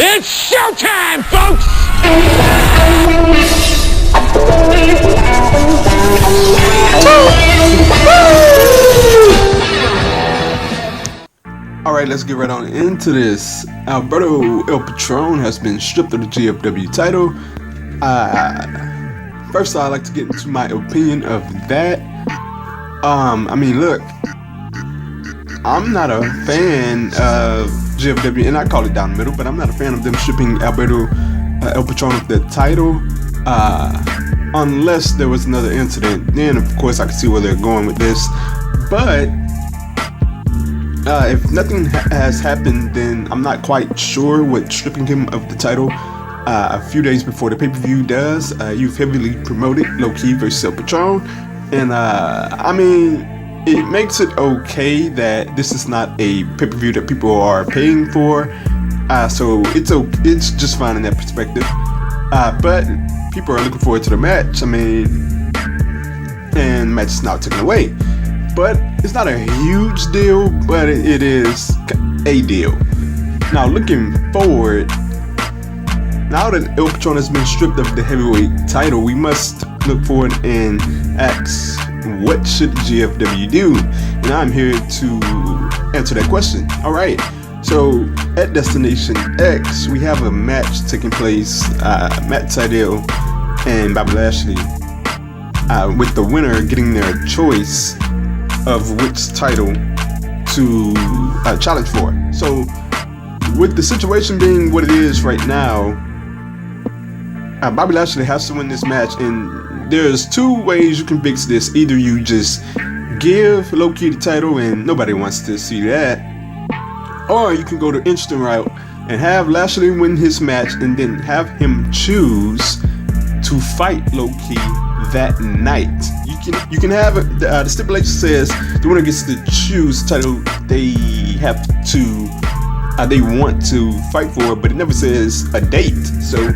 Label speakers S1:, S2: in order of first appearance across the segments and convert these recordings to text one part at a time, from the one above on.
S1: It's showtime, folks!
S2: Alright, let's get right on into this. Alberto El Patron has been stripped of the GFW title. First I'd like to get into my opinion of that. I mean, look, I'm not a fan of GFW, and I call it down the middle, but I'm not a fan of them stripping Alberto El Patron of the title, unless there was another incident. Then, of course, I can see where they're going with this. But if nothing has happened, then I'm not quite sure what stripping him of the title a few days before the pay-per-view does. You've heavily promoted Low Key versus El Patron, and I mean, it makes it okay that this is not a pay-per-view that people are paying for, so it's just fine in that perspective. But people are looking forward to the match. I mean, and the match is now taken away. But it's not a huge deal, but it is a deal. Now, looking forward, now that El Patron has been stripped of the heavyweight title, we must look forward and ask, what should GFW do? And I'm here to answer that question. Alright, so at Destination X, we have a match taking place, Matt Sydal and Bobby Lashley, with the winner getting their choice of which title to challenge for. So with the situation being what it is right now, Bobby Lashley has to win this match, and there's two ways you can fix this. Either you just give Low Key the title, and nobody wants to see that, or you can go the instant route and have Lashley win his match and then have him choose to fight Low Key that night. You can have the stipulation says the winner gets to choose the title they have to they want to fight for, but it never says a date. So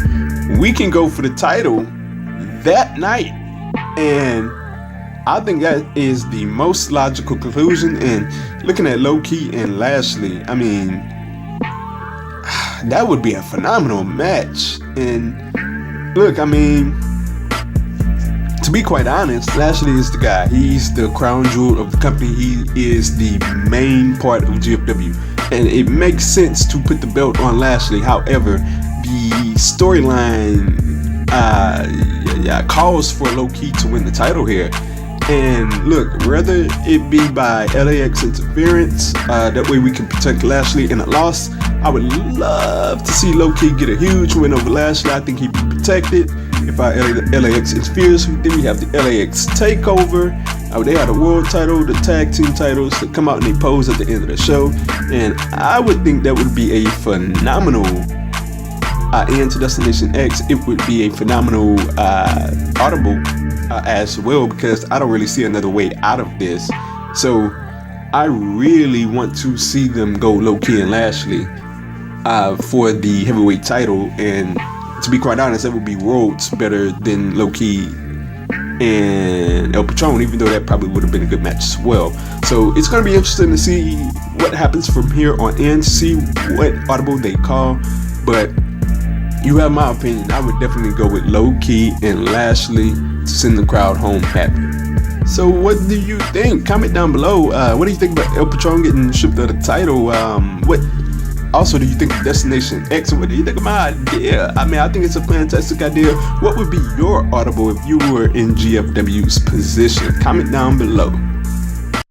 S2: we can go for the title that night, and I think that is the most logical conclusion. And looking at Low Key and Lashley, I mean, that would be a phenomenal match. And look, I mean, to be quite honest, Lashley is the guy. He's the crown jewel of the company. He is the main part of GFW, and it makes sense to put the belt on Lashley. However, the storyline calls for Low Key to win the title here. And look, whether it be by LAX interference, that way we can protect Lashley in a loss. I would love to see Low Key get a huge win over Lashley. I think he'd be protected if our LAX interferes. Then we have the LAX takeover. They have the world title, the tag team titles that come out and they pose at the end of the show. And I would think that would be a phenomenal end to Destination X. It would be a phenomenal audible as well, because I don't really see another way out of this. So I really want to see them go Low Key and Lashley for the heavyweight title. And to be quite honest, that would be worlds better than Low Key and El Patron, even though that probably would have been a good match as well. So it's going to be interesting to see what happens from here on in, see what audible they call. But you have my opinion. I would definitely go with Low Key and Lashley to send the crowd home happy. So what do you think? Comment down below. What do you think about El Patron getting stripped of the title? What also do you think of Destination X? What do you think of my idea? I mean, I think it's a fantastic idea. What would be your audible if you were in GFW's position? Comment down below.